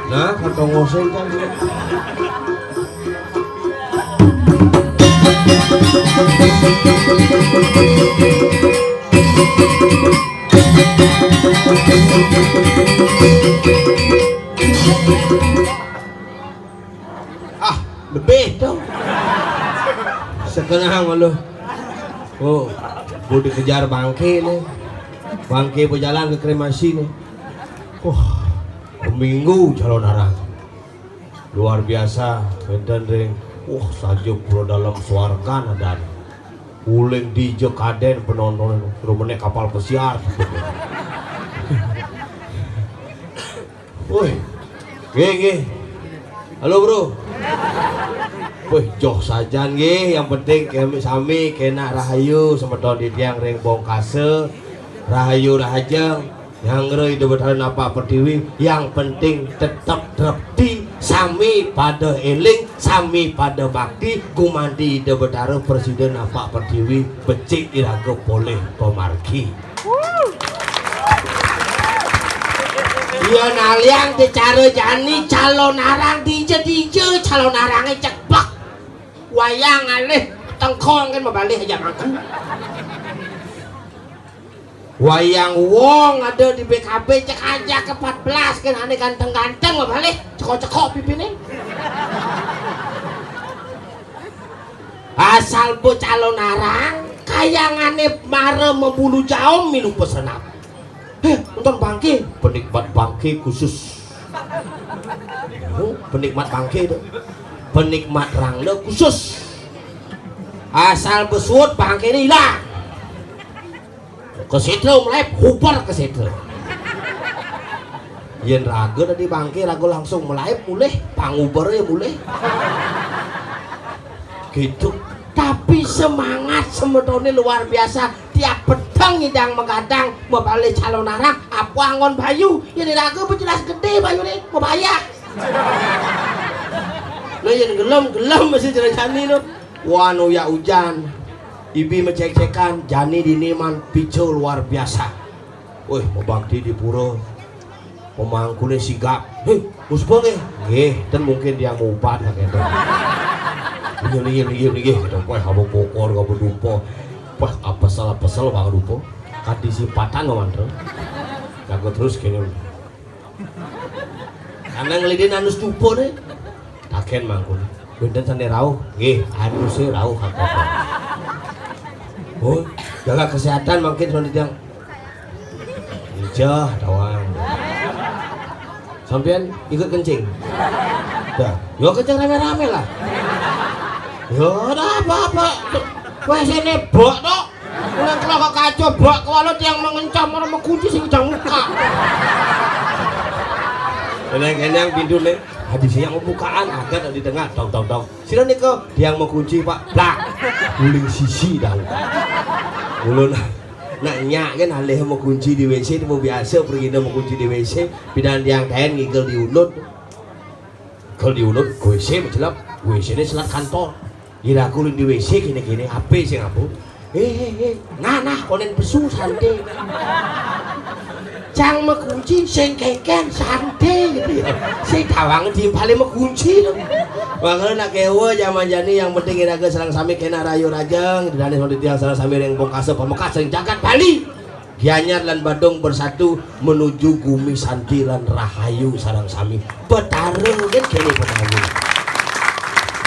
Nah, kata ngoseng kan. Ah, lebih dong. Setengah malu. Oh, gue dikejar bangke nih. Bangke berjalan ke kremasi nih. Minggu calon arang luar biasa dan ring sajuk pro dalam suarga dan uling di jekaden penonton rumahnya kapal pesiar. Woi, ge, halo bro. Woi, joh saja ge, yang penting kami sami kena rahayu sama tahun di tiang ring bongkase rahayu rahajeng. Yang ngeri debetaran apa pertiwi, yang penting tetap terpti sami pada eling sami pada bakti kumandi debetara presiden apa pertiwi becik iraga boleh pemarki. Iya naliang dicara jani calon arang dije calon arangnya ceplak wayang alih tengkong kan membalik aja aku. wayang wong ada di BKB cek aja ke 14 kan aneh ganteng-ganteng mah balik cekok-cekok pipine asal bu calon narang kayangane mare membulu jaom minum pesenap nonton bangke penikmat bangke khusus penikmat bangke itu penikmat rangne khusus asal besut bangke ini hilang ke situ mulai hubar ke situ yen raga tadi bangke raga langsung mulai mulai pangubernya mulai gitu tapi semangat semedone luar biasa tiap pedang ngidang megadang mau balik calon narang apa angon bayu ini raga berjelas gede bayu nih mau bayar lo yang gelem masih jani lo wano ya hujan ibi mencek-cekan jani diniman picu luar biasa wih mau bakti di pura pemangkunya sigap musbong dan mungkin dia mau upat gitu Iya, gitu. Wah, kamu pokor, kamu dupo. Wah, apa salah pesel bang dupo? Kati sipatan mantel. Jago terus kini. Karena ngelidin anus dupo deh. Taken mangkul. Benten sane rauh. Anusnya rauh apa? Oh, jaga kesehatan makin soal yang hijau doang. Sampean ikut kencing. Dah, yo kencing rame-rame lah. Ya ada apa-apa wah sini bok toh ulang kalau kok kacau bok kalau yang mengencam orang mengunci sih ujang muka yang pintu nih habis yang pembukaan agak di tengah tong sila nih kok yang mengunci pak blak guling sisi dah ulun nak nyak kan alih mau kunci di WC mau biasa pergi mau kunci di WC bidan yang kain ngigel di ulut kalau di ulut WC mencelap WC ini selat kantor kira kulin di WC gini HP sih ngapu nah konen pesu santai cang mengunci sing kengken santai gitu ya sing tawang di paling mengunci makanya nak kewa zaman jani yang penting kira serang sami kena rayu rajang dan yang tiang serang sami yang bongkase pamekasan jagat Bali Gianyar lan Badung bersatu menuju Gumi Santi lan Rahayu sarang sami betareng kan kene pemanggul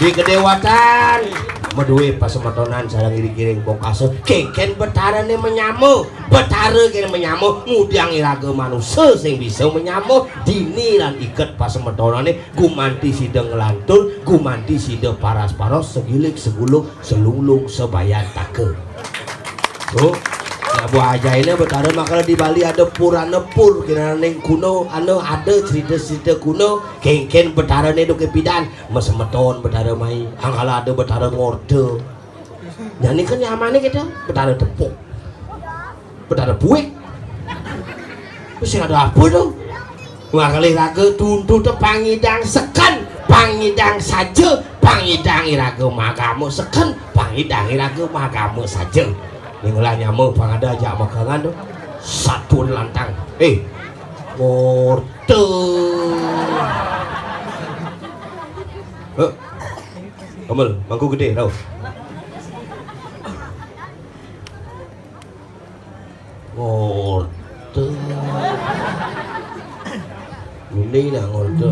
di kedewatan medue pas semetonan sarang iri-giring bongkase kengken betarane menyamu betare kene menyamu mudiang iraga manusia sing bisa menyamu dini lan iket pas semetonane gumanti sida ngelantur gumanti sida paras-paros segilik segulung selunglung sebayan take tuh nah buah ajaibnya betara makanya di Bali ada pura nepur kira neng kuno ada cerita-cerita kuno kengken betara nih duke pidan mesemeton betara mai angkala ada betara ngorde jadi kan nyamannya kita betara tepuk betara buik terus ada apa dong ngakali raga tuntut pangidang seken pangidang saja pangidang iraga magamu seken pangidang iraga magamu saja ninglah nyamuk pangada aja makanan tuh satu lantang ngorte Kamal mangku gede tau ngorte ini lah ngorte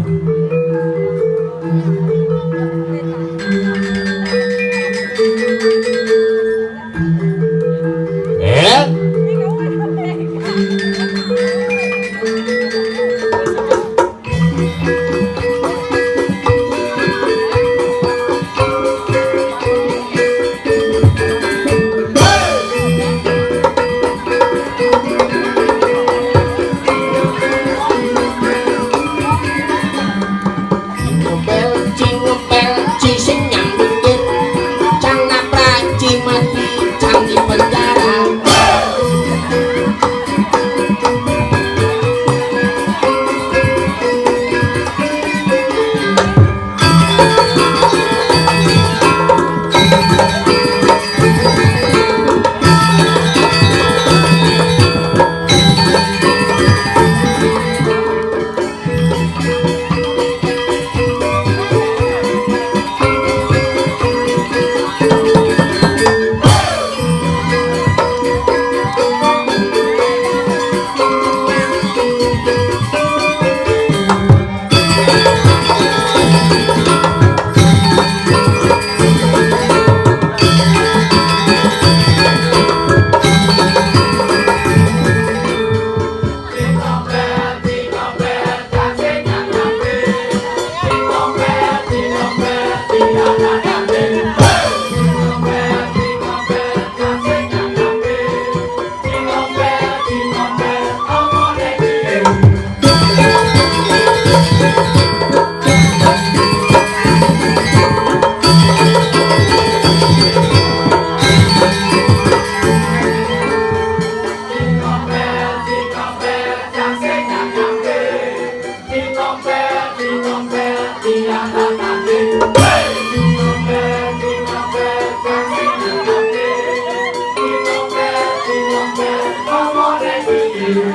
Eken,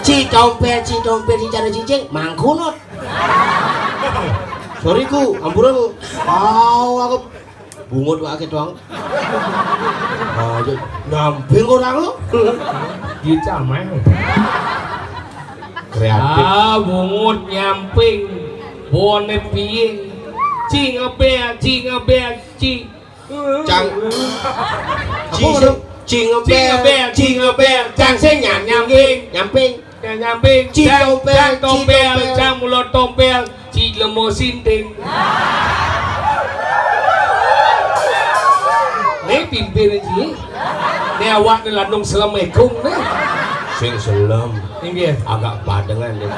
Citompel cincana cincing, mangkunot. Sorry ku, ampuran ku. Aku bungut wae doang. Nyamping orang lo. Dia camai. Kreatif. Bungut nyamping, bone piye. Cing abea, cing. Cang. Cing ngebel, cang sing nyamping. Cang mulut tompel, cing lemo sinting. Nih pimpin aja. Nih awak nih landung Assalamualaikum nih. Sing selam. Ini agak padengan nih.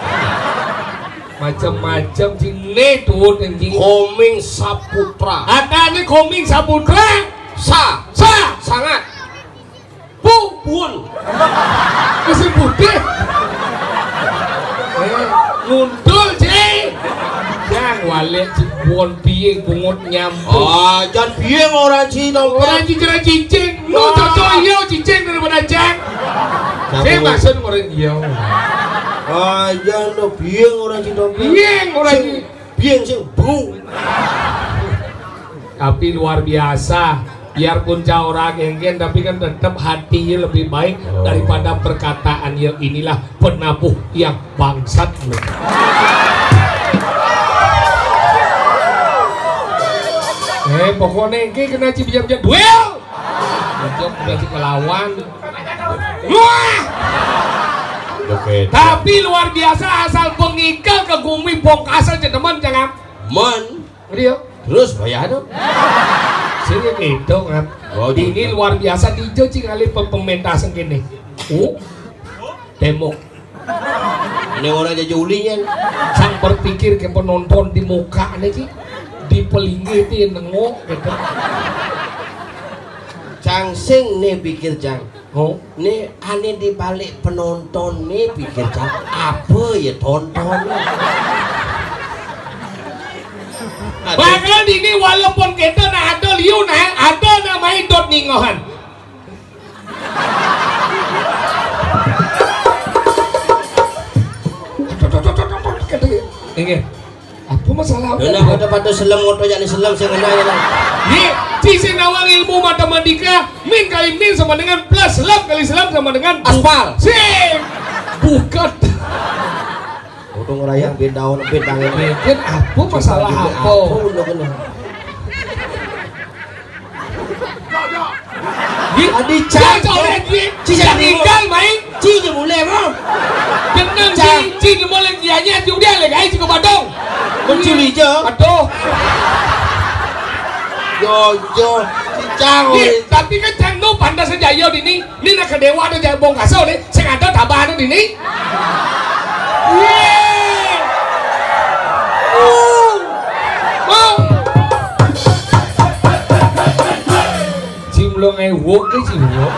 Macam-macam cing nih tuh cing. Koming Saputra. Ada nih Koming Saputra. Sangat. Pun. Masih putih. Nguntul cing. Jangan wale cibuan piye bungut nyamping. Jangan piye orang Citompel. Orang cincin. Lu cocok iya cincin daripada jang. Saya maksud orang iya. Jangan lo piye orang Citompel. Piye sing bu. Tapi luar biasa. Biarpun jauh orang genggen tapi kan tetap hatinya lebih baik daripada perkataan yang inilah penabuh yang bangsat. Pokoknya ini kena cibijam-jam duel. Untuk udah ngelawan. Wah! Tapi luar biasa asal pengikal ke gumi bongkasal teman jangan. Dia terus bayar dong. Sini gitu kan. Ini luar biasa dijo kali pementasan gini. Demo. Ini orang jadi ulinya. Sang berpikir ke penonton di muka nih sih. Di pelinggi itu nengok gitu. Cang sing nih pikir cang. Nih aneh di balik penonton nih pikir cang. Apa ya tonton? Bahkan ini walaupun kita nak ada liu nak ada namanya dot ningohan. Ini apa masalah? Dona pada patut selam motor jadi selam sengenanya lah. Ni sisi nawang ilmu matematika min kali min sama dengan plus selam kali selam sama dengan aspal. Sip. Bukan. Untung orang yang beda ini. Bikin apa masalah apa? Adi cak. Cica tinggal main. Cica boleh mau. Dengan cica boleh dianya sudah lagi guys ke Badung. Mencuri je. Aduh. Yo. Cang. Tapi kan cang no pandas saja yo ini. Ini nak kedewa ada jabong kasau ni. Saya ada tabahan ini. Cimlo ngewok ke cimlo.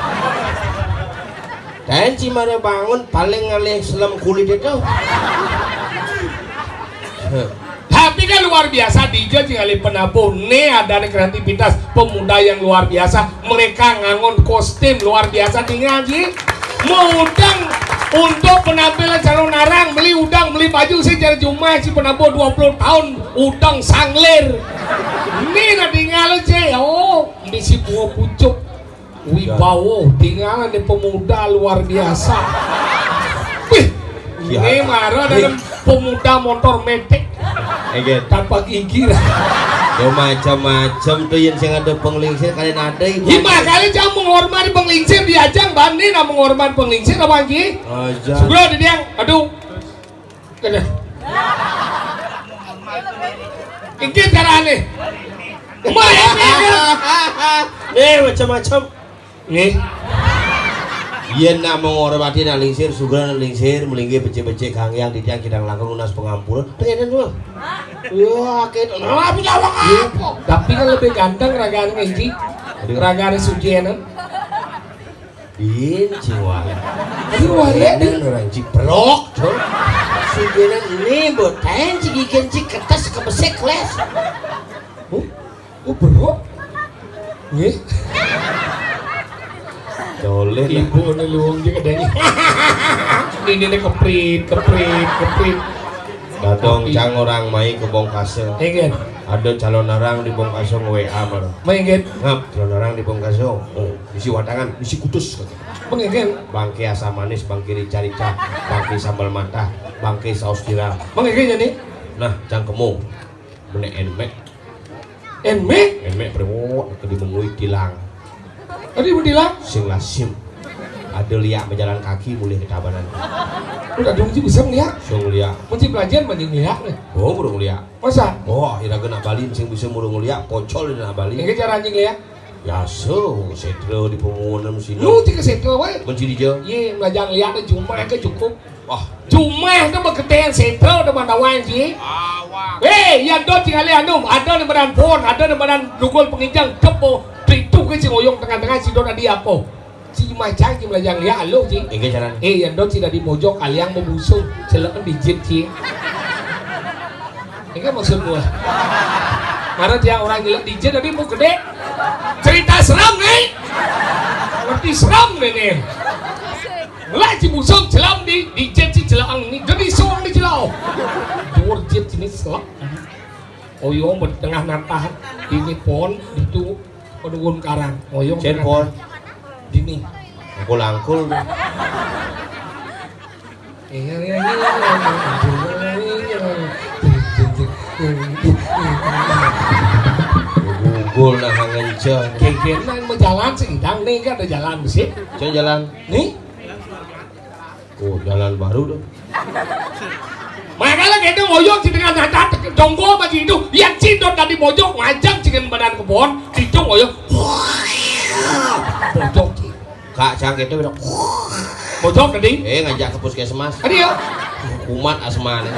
Dan cimare bangun paling ngalih selam kulit itu. Tapi kan luar biasa DJ kali penabuh nih ada kreativitas pemuda yang luar biasa. Mereka ngangon kostum luar biasa tinggal sih. Mau udang untuk penampilan calon narang beli udang beli baju secara cuma si penabuh 20 tahun udang sangler. Ini nanti tinggal aja misi buah pucuk wibawa tinggal di pemuda luar biasa. Wih, ini marah dalam pemuda motor metik tanpa gigi. Ya macam-macam tuh yang ada penglingsir kalian ada. Gimana kali jangan menghormati penglingsir diajang bani nak menghormati penglingsir apa lagi? Sebelum dia, aduh, kena. Ini cara aneh. Nih macam-macam. Nih. Iya nak menghormati nak lingsir, sugran lingsir, melinggi becek-becek kangyang di tiang kidang langkung lunas pengampunan. Ternyata dulu. Ya, kita apa jawab apa? Tapi kan lebih ganteng ragaan ngiji, ragaan sujenan. Ini ciwala. Ciwala dan orang ciprok, cigenan ini botain cigigen cik kertas kebesek les. Bro. Nggih. Doleh lah. Ibu ini luang juga adanya. Ini nih keprit. Datang cang orang mai ke Bongkase. Enggak. Ada calon orang di Bongkase WA mana? Mengen. Ngap calon orang di Bongkase. Isi watangan, isi kutus. Mengen. Bangke asam manis, bangke rica-rica, bangke sambal matah, bangke saus tiram. Mengen jadi. Nah, cang kemu. Mene Enme. enmek prewok ke dimengui tilang. Tadi bilang. Sing lasim. Ada liak berjalan kaki mulai ke tabanan. Udah dong bisa melihat. Sing liak. Mesti belajar mending lihat nih. Oh, burung liak. Masa? Oh, ira kena balin sing bisa murung liak pocol di balin. Ini cara anjing lihat. Ya so, setro di pemungunan sini. Lu tiga setro wae. Kunci di je. Ye, belajar lihat cuma ke cukup. Wah, Cuma itu beketean setro depan awan sih. awak. Yang do tinggal anum, ada di badan pon, ada di badan dugol penginjang kepo. Itu ke si ngoyong tengah-tengah si dona dia apa? Si macang si belajar lihat lo sih. Engke jalan. Yang do tidak di mojok kalian membusung, celekan dijit sih. Ini maksud gua. Karena dia orang gila dijit tadi mau gede. Cerita seram nih. Ngerti seram nih. Lah si busung celam di jet si celang ni jadi suang di celau. Dua jet ini selak. Oyong bertengah nantah ini pon itu pedungun karang. Oyong Cenpon. Dini. Angkul-angkul. Gugul nah ngenceng. Kegenan mau jalan sedang nih kan ada jalan sih. Ceng jalan. Nih. Oh, jalan baru dong. Makanya kita ngoyong di tengah nantah jonggo masih itu. Yang cidot tadi mojok ngajak cikin badan kebon. Itu ngoyong. Mojok sih. Kak cang itu bilang. Mojok tadi. Ngajak ke puskesmas. Tadi ya. Kumat asma nih.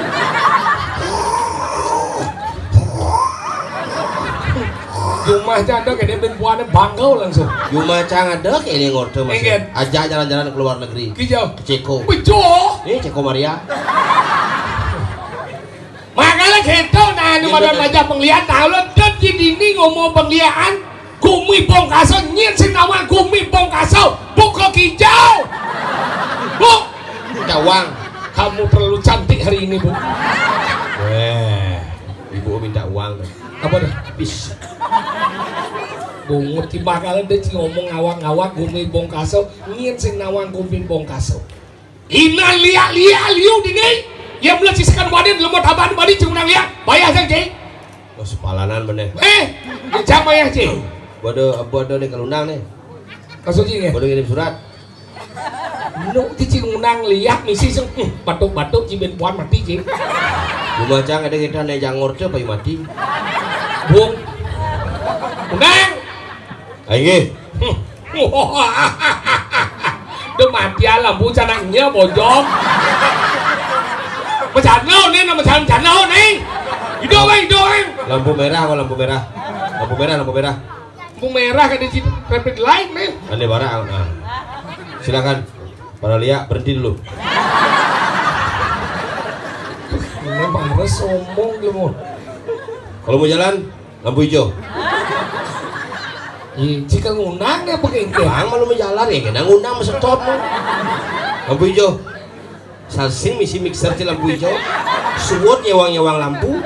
Rumah janda kayak dia puannya bangau langsung. Cuma cang ada kayak ini ngorte masih. Enggen. Ajak jalan-jalan ke luar negeri. Kijau. Ke Ceko. Bejo. Ini Ceko Maria. Makanya kita nah ini pada baca penglihat kalau tadi ini ngomong penglihat Gumi Bongkaso nyet sinawan Gumi Bongkaso buka kijau. Bu. Cawang. Kamu terlalu cantik hari ini, Bu. Ibu minta uang. Apa dah? Bis. Bungut tiba kali dia ngomong ngawak-ngawak Gumi Bongkaso nyet sinawan Gumi Bongkaso. Ina liu dini. Yang belum siskan badan lemot abad badi cuma lihat. Bayar aja, Cik. Oh, sepalanan bener. Jangan bayar, Cik. Bodoh nih kelunang nih. Maksudnya Bodoh ngirim surat. nu cicing unang lihat misi sing batuk-batuk cibin puan mati cing. Cuma cang ada kita nih jangor tuh payu mati. Bung. Unang. Ayo. Udah mati lampu canangnya bojong. Macam nih nama macam nih. Hidup. Lampu merah apa lampu merah? Lampu merah. Lampu merah kan di situ traffic light nih. Ane barang. Nah. Silakan. Para lihat berhenti dulu. Ini marah sombong lu. Kalau mau jalan lampu hijau. Jika ngunang ya begini. Bang malu mau jalan ya kena ngunang masa stop no. Lampu hijau. Salsing misi mixer di lampu hijau. Suwot nyewang lampu.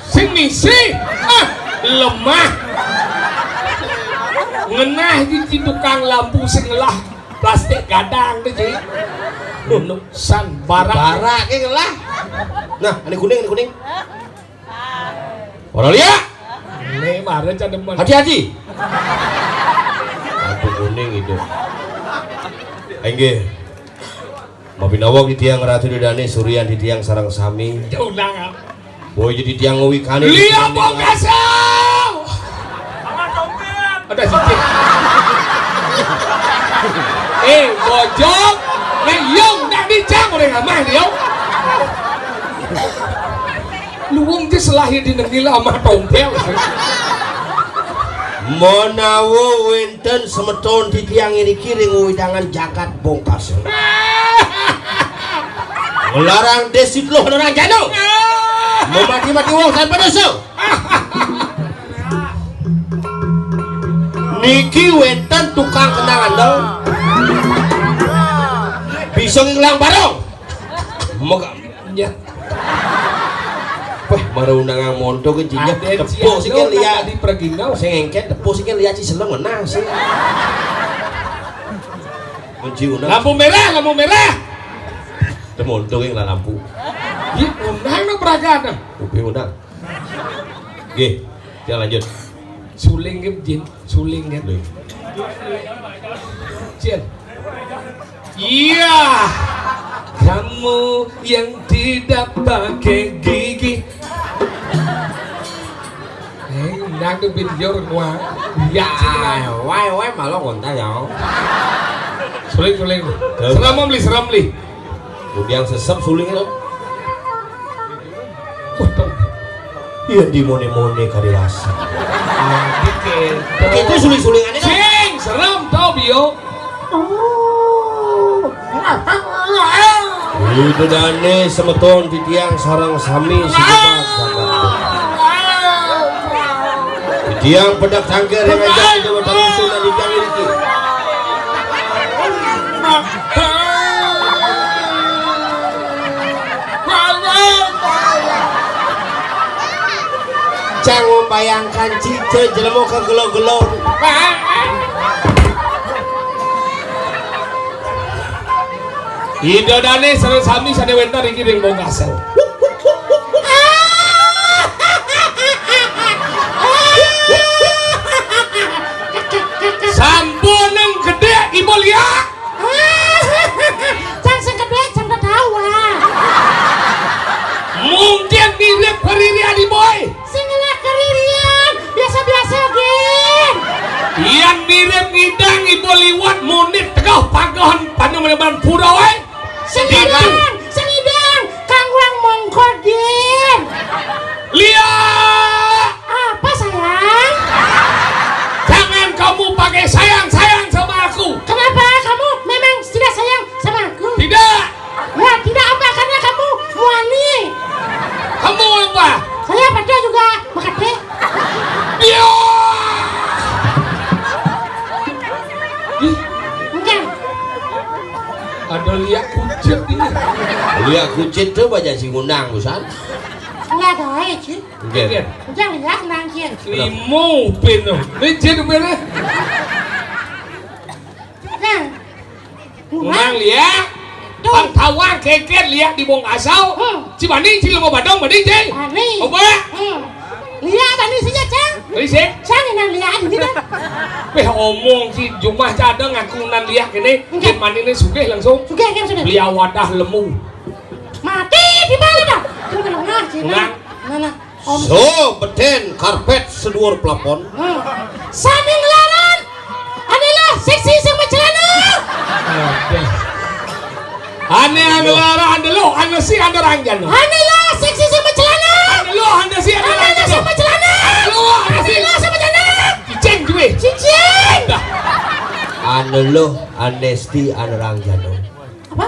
Sing misi lemah. Ngenah di tukang lampu sing lah plastik gadang deh cik. Nuksan barak kayak lah. Nah, ini kuning. Orang lihat. Ini marah cademan. Hati-hati. Lampu kuning itu. Engge. Mabinawak di tiang Ratu Didane Suryan di tiang Sarang Sami. Unang. Boy jadi tiang ngewikane. Lihat Bongkaso. Ada cicing. Bojong. Ngayong nak dicang udah ngamah dia. Luang dia selahir di negeri lama tompel. Monawo wenten semeton di tiang ini kiring widangan jagat Bongkaso. Ngelarang desit lo orang jano. Mau mati-mati wong tanpa dosa. Niki wetan tukang kenangan dong. Bisa ngilang barong. Moga Ya. wah baru undangan monto ke jinya tepuk sih kan lihat di perginau. saya ngengket tepuk sih kan lihat si seleng menang sih kunci undang Lampu merah, lampu merah. monto yang lah lampu Di undang no beragam. upi undang Oke, kita lanjut Suling ke jin, suling kan. Jin. Iya. Kamu yang tidak pakai gigi. Đang được video rồi qua. Dạ, why malah kontak ya suling suling. Seram beli, seram beli. udah yang sesep suling itu Waduh. iya di mone-mone kari rasa Dikit. itu suling-sulingan itu Cing, seram tau bio. itu dane semeton di tiang sarang sami sidebat di tiang pedak cangkir yang ngajak itu bertarusun dan di tiang ini Cang membayangkan cice jelemo ke gelo-gelo Ida dane sareng sami sane wentar iki ring bongkasel. Sampuneng gede Ibu Lia. Cang sing gede jam ketawa. Mungkin mirip keriri Adi Boy. Sing ngelak keririan, biasa-biasa gen. Yang mirip ngidang Ibu Liwat munit tegah pagahan panu meneban pura wae. Sing idang, Kang Wang mongko gen. Lia, Apa sayang? jangan kamu pakai sayang-sayang sama aku. Kenapa kamu memang tidak sayang sama aku? Tidak. Ya tidak apa karena kamu wani. Kamu apa? Saya pada juga makade. Dia. Enggak. Ada lihat kucing ini. lihat kucing tuh banyak si ngundang busan Enggak ada sih. oke Jangan lihat nangkin. Limo pino. Licin bener. Nah. Nang lihat. Bang tawang keket lihat di bong asau. Cibanding cilo mau badong bading ceng. Ani. Apa? Lihat ani saja, Cang. Licin. Cang yang lihat gitu. Peh omong si jumlah cadang aku nan lihat kene. Jen mani ini sugih langsung. Sudah kan sudah. Beli wadah lemu. Mati di mana dah? Nah, Nang. Mana? Om. so beten karpet seluar plafon Sami ngelaran. Adalah seksi sama celana. Ane lara ande lo ane si ande rangjan. Adalah seksi sama celana. Ande lo ande si ande Adalah rangjan. sama celana. Lo ande si Adalah sama celana. ceng gue. Cincin. ane lo anesti ane rangjano Apa?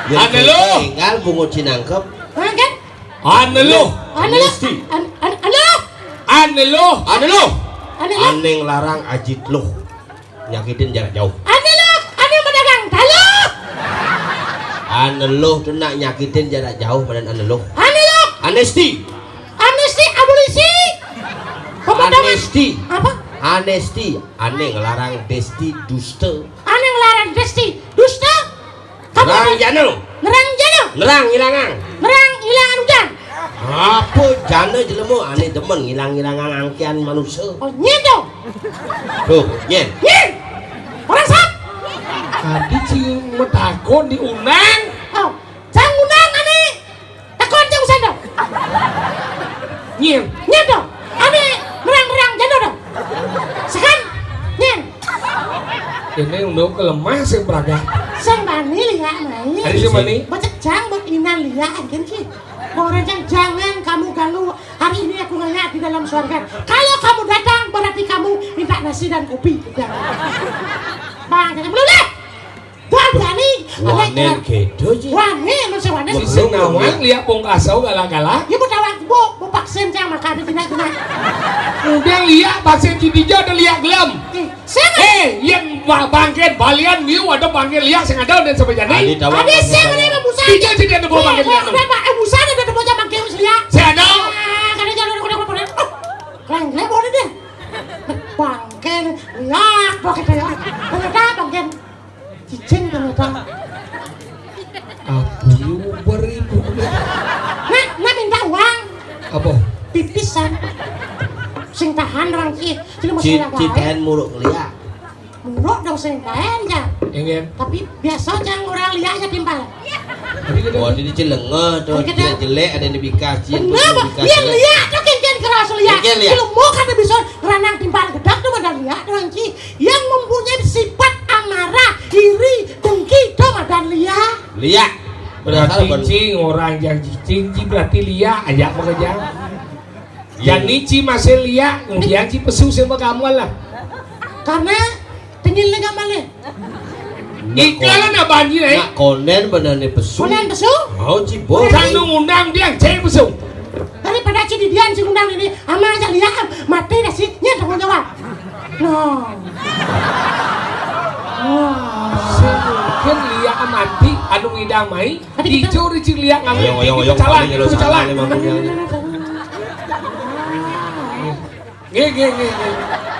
Ane lo. tinggal bungut cinangkep Hah kan? Ane lo. Adalah. Anesti. Adalah. Ane lo. ane lo Adalah. ane ngelarang ajit lo nyakitin jarak jauh Adalah. Ada pedagang taluh. ane lo tuh nak nyakitin jarak jauh badan ane lo Adalah. anesti Amnesti abolisi. Pemotongan. anesti Apa? anesti ane ngelarang desti dusta Ane ngelarang desti. Dusta. Kamu rangjano nerang jano. nerang ngilangan Nerang hilangan hujan. apa jana jelemu ane demen ngilang-ngilangan angkian manusia Oh nyedo. tuh yen Nyen. Orang sak. Tadi cium metakon diunang. Oh. Sang undang ane. Takon jang sendo. Nyem. Nyedo. Ane nerang-nerang jano dong. Sekan. Nyen. Ini untuk kelemah sih beraga. Sang bani lihat main. Hari si mani. Baca jang buat inan lihat kan sih. Orang jangan kamu ganggu. Hari ini aku ngeliat di dalam surga. Kalau kamu datang berarti kamu minta nasi dan kopi. Jangan. bang cái belum deh dan jani wanen gitu aja wani lu sewane Si Senawang lihat bong kasau galak-galak. ya bukan waktu bu vaksin cang makan di tina Kemudian lihat pasien Cidijo ada lihat gelem. saya Yang bangkit balian miu ada bangkit lihat sing ada dan sampai jadi. ada saya mana busa Cidijo sih dia ada bawa bangkit lihat. Pak busa ada bocah bangkit usia Saya ada. karena jangan udah keren boleh deh bangkit lihat bangkit lihat ternyata bangkit cicing ternyata Apa you beribu? nah minta uang Apa? pipisan sing tahan orang ki sing mesti lagae citahan muruk liat muruk dong sing tahan ya Ingin. tapi biasa jangan orang lihat aja timpal oh di cilenge tuh jelek ada di bikas kenapa dia lihat tuh kincin keras lihat ilmu kan bisa ranang timpal gedak tuh badan lihat orang ki yang mempunyai sifat amarah iri dengki tuh badan lihat Berarti cing orang yang cing berarti lihat aja bekerja. Yang nici masih lihat, yang ci pesu sama kamu lah. karena tinggal lega male Ikalan apa anjir nak konen bener nih pesu konen pesu mau cibol Sang undang dia ceng pesu. daripada cididian si undang ini ama aja lihat mati dah sih nya tanggung jawab no Kan lihat mati, anu ngidang mai, hijau ricik lihat ngambil tinggi kecalan, kecalan. Nge.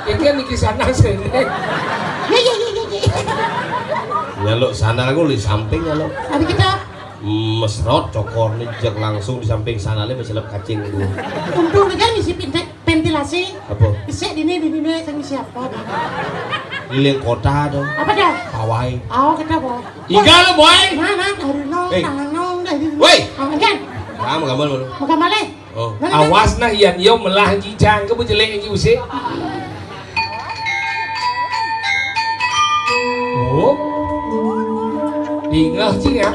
Ini nih kisana sih. ya ya lo sana aku di samping ya lo tapi kita mesrot cokor nih jak langsung di samping sana le meselep kacing dulu untung kan isi ventilasi apa bisa di ini sang siapa keliling kota dong apa dah pawai kita boh Iga lo boy. mana dari nong tangan nong dari Woi. kan kamu gambar mana makan male oh Awas nah iyan yo melah jijang kamu jelek yang usik. Oh. Ingah cing ya.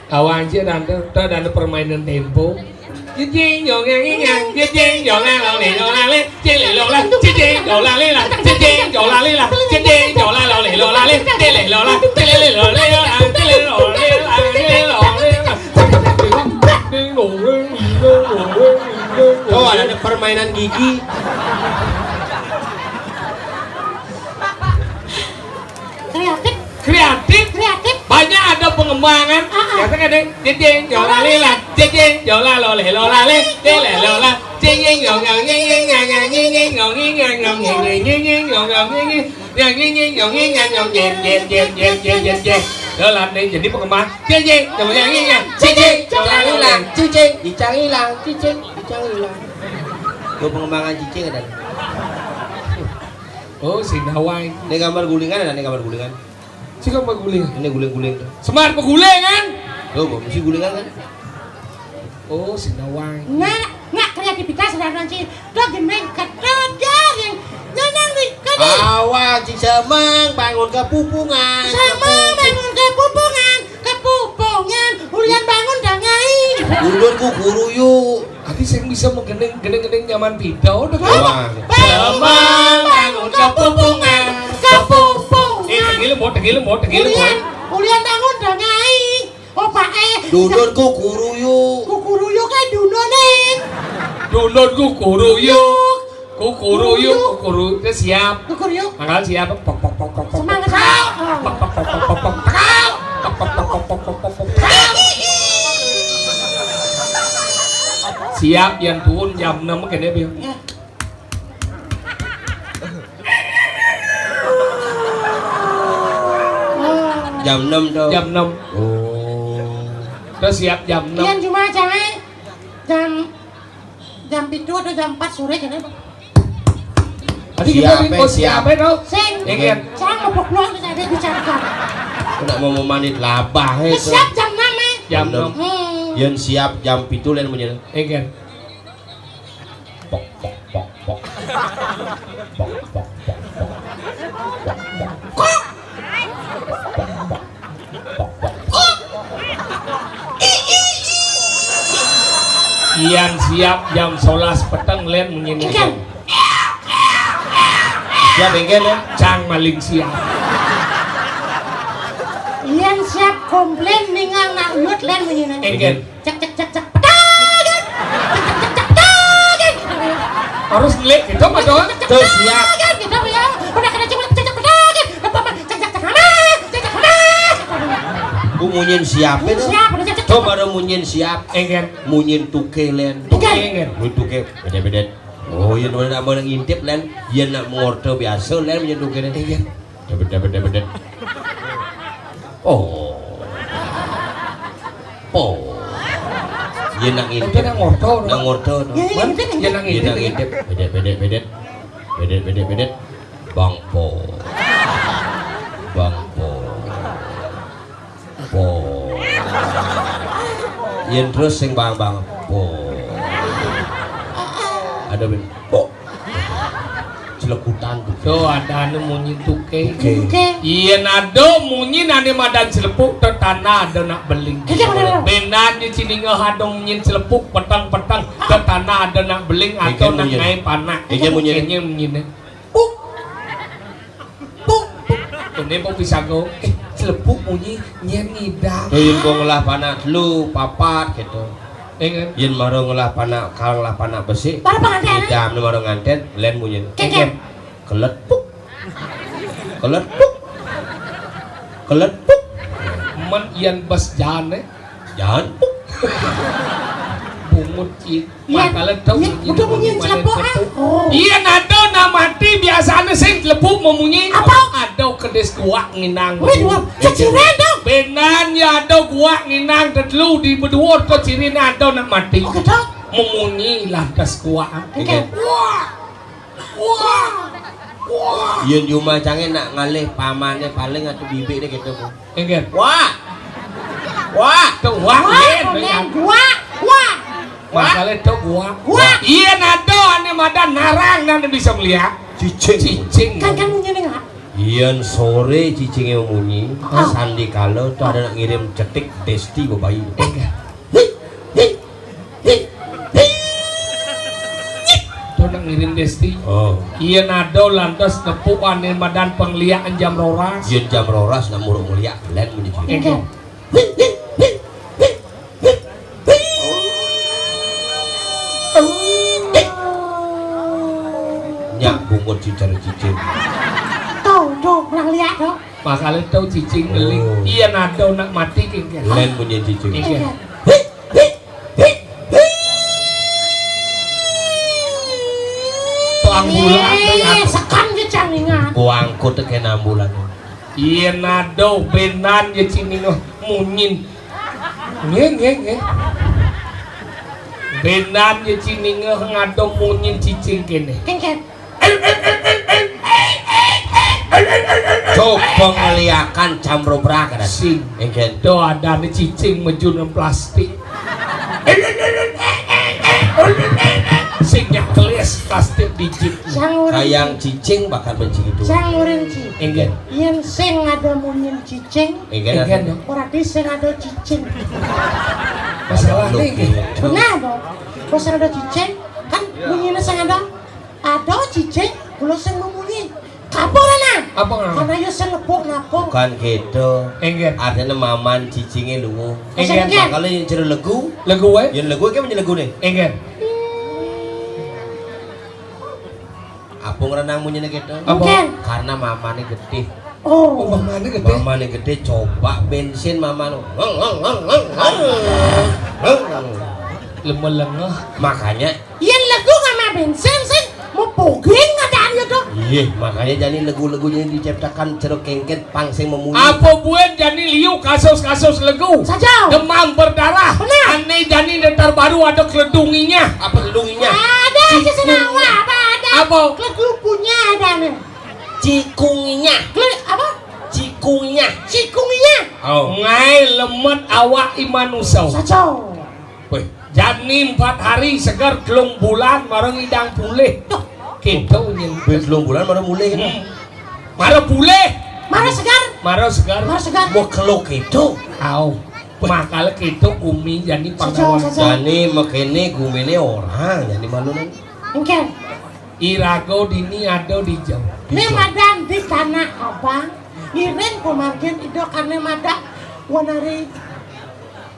Kawan aja dan permainan tempo. Jeng jong yang jeng jong la le lo la le jeng le lo la jeng jong la le la jeng jong la le la jeng jong la le lo la le le lo la le le lo le la le mainan gigi. Kreatif banyak ada pengembangan ya kan ada jeng jola lela jeng jola lole lola le lele lola jeng ngong ngong ngeng ngeng ngeng ngeng ngong ngeng ngong ngeng ngeng ngeng ngong ngong ngeng ngeng ngeng ngong ngeng ngong jeng jeng lola nih jadi pengembang jeng jola ngeng jeng jola hilang Cicing dicang hilang. Lo pengembangan cicing ada. oh si Dawai Ini gambar gulingan ada, ini gambar gulingan. si kau guling Ini guling-guling. semar pegulingan Lo mesti gulingan kan? oh si Dawai Nggak kreativitas dan nanti do gemeng kerja yang nyanang di kadi. Awal si Semang bangun kepupungan. Sama bangun kepupungan, ulian bangun dangai. Ulun ku guru yuk. Ati saya bisa menggeneng zaman video udah Wah. Semang bangun kepupungan Tegil mau Ulian bangun dangai. Oh Pak Dudun ku guru yuk. Kukuruyo kan dunoning. Dulun kukuru yuk siap Kukuruyo. tanggal siap Semangat kau. siap yang turun jam 6 kene biar Jam 6 tuh. jam 6 Oh. udah siap jam 6 Ian cuma jangan jam 7 atau jam 4 sore kan. tadi kita siap dong Sing. ingin Jangan ngebok doang kita ada bicarakan. Udah mau memanit labah itu. Siap jam 6 jam Jam 6 Yen siap jam 7 lain menyen. ingin Ian siap jam 11 petang len menyini Ikan. Siap engken ya. Cang maling siap Ian siap komplain ningang nak uyut len menyina. ingin Cek pedagang. Pedagang. harus ngelik gitu mah dong Tuh siap. Gitu ya. Udah kena cek pedagang. Cek. Ku munyin siap itu. Siap, udah cek. Coba ada munyin siap. ingin Munyin tuke len. ingin Munyin tuke beda-beda. Oh iya nak mau ngintip len. Yen nak ngorto biasa len munyin tuke len. ingin Beda-beda. Oh. Yen nak itu ngintip. nang ngorto Nang ngorto. ya nang Yen nak ngintip ngintip beda-beda. Bangpo. Yen terus sing bang po. Ada ben po. Celekutan tuh. tuh ada anu munyi tuke Oke. iya nado munyi nane madan selepuk tetana ada nak beling benan di sini ngehadong munyin selepuk petang-petang tetana ada nak beling atau nak ngai panak Ege munyin. kayaknya munyin ini mau bisa go selepuk munyi nyen ngidang Yen gua ngolah panak lu papat gitu. ingin Yen maro ngolah panak kang lah panak besi. Para pengantin. Jam nu maro nganten len munyin. Kek. Kelet puk. Kelet puk. men ian bas jane Jangan puk. bungut cit makalah tau Udah munyin selepuk Oh. iya nado na mati biasanya sing lepuk memunyi Apa? ada kedes gua nginang Wih, wah, ceciren dong. benan ya ada gua nginang tetlu di berdua ke ciri nado nak mati Oke dong. memunyi lantas gua Oke. Yen cuma cange nak ngalih pamane paling atau bibik deh gitu. enggak Wah. tuh wah Wah, wah. masalah tuh gua Wah. iya nado ane madan narang nane bisa melihat cicing Kan munyin enggak? Yen sore cicingnya munyi, sandi kalau tuh ada nak ngirim cetik Desti bayi. enggak tuh nak ngirim Desti Oh, iya nado lantas nepuk ane madan pengliaan jam roras yen jam roras nak muruk mulia, len menjadi. enggak bungut cicar cicing. Tuh, kurang lihat dong. Makanya tau cicing geling. Iya nado nak mati kengken. Lain punya cicing. Iya. Tuh ambulan Sekam je caningan. Kuangkut ke ambulan. iya nado benan ya cini noh munyin. Nge. Benan ya cini ngado munyin cicing kene. Kengken. Coba ngeliakan camro beraka Sing. engken. Do ada nih cicing mejunan plastik. Singnya keles plastik digit. Sayang cicing bakal benci gitu. Sangurin ci. Enggen. Yen sing ada munyin cicing. Engken. dong. Berarti sing ada cicing. Masalah nih. Benar dong. Bos ada cicing kan bunyinya sing ada. Ada cicing, kalau sing memunyi. Kapur ana. Apa nggak? Karena yo sing lepuk napuk. Bukan gitu. Enggen. Artinya maman cicingnya lu. Enggen. Kalau yang cerita legu, Lagu wae. yang legu kan menjadi legu nih. Enggen. Apa ngerenang punya gitu? Mungkin. Karena mamanya gede. Oh. Mana gede? Mamanya gede coba bensin mama lu. Lemah-lengah. Makanya Yen lagu sama bensin sing mau poging ngadaan ya dong. iya, makanya jadi legu-legunya diciptakan ceruk kengket pangsing memunyi. Apa buat jani liu kasus-kasus legu? Saja. Demam berdarah. Benar. Aneh jani dan baru ada keledunginya. Apa gedunginya? Ada aja senawa apa ada. Apa? Lagu punya ada nih. Cikunginya. Apa? Cikunginya. Cikunginya. Oh. Ngai lemet awak imanusau. Saja. Wih, Jani 4 hari segar telung bulan marang idang pulih. Gitu nyen. belum bulan baru mulai kan? Marah pulih. Mana segar? Marah segar. Mana segar? Mau kelok itu. Au. Makala gitu umi jani panggawan. Saja. Jadi makanya gumine orang jadi malu nih. Mungkin. Irago dini ada di jauh. Ini madan di tanah abang. Ngiring kemarin itu karena madak wanari.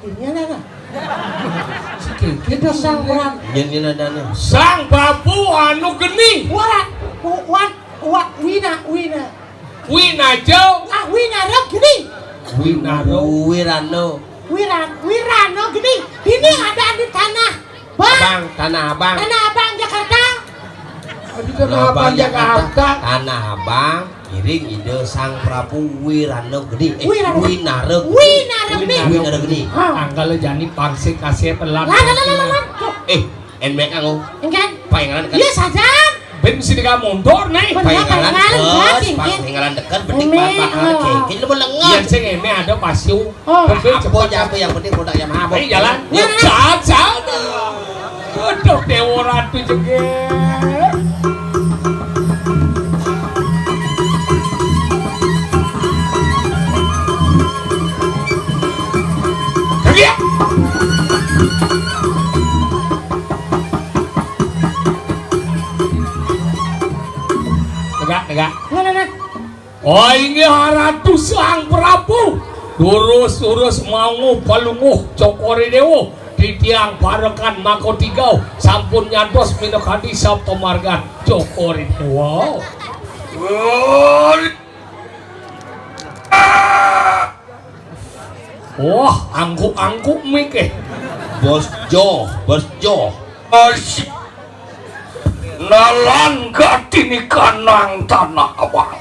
Ini ada. Itu sang orang. Jadi nadanya. Sang babu anu geni. Warat. Wina. Wina jauh. Wina rok gini. Winaro. Wirano. Wirano gini. Ini ada di tanah. Abang, tanah abang. Tanah abang Jakarta. Aduh kenapa Jakarta? Tanah abang. Iring ide sang Prabu Wirano gede. Wirano. Winaro. Winaro gede. Winaro gede. Angkala jani pangsi kasih pelan. Lan. Enmek aku. Enggak. Palingan dekat. Iya saja. Ben sini kamu mundur nih. Palingan Palingan dekat. Palingan dekat. Betik Emek, bakal kengkin lu melengah. Yang sing eme ada pasiu. Oh. Bebel Apa cepat. aja yang penting produk yang mahal. Ayo jalan. Yuk. Jalan. Aduh Dewa Ratu jeger. Kaya. Tegak. Nah. Oh ini Ratu Sang Prabu. Urus mau palunguh cokore dewo di tiang parekan makotigau sampun nyantos minokadi sabto margan cokore. Wow. Wah, angkuk mikeh. Bos Jo. Nalan gatini kanang tanah awang.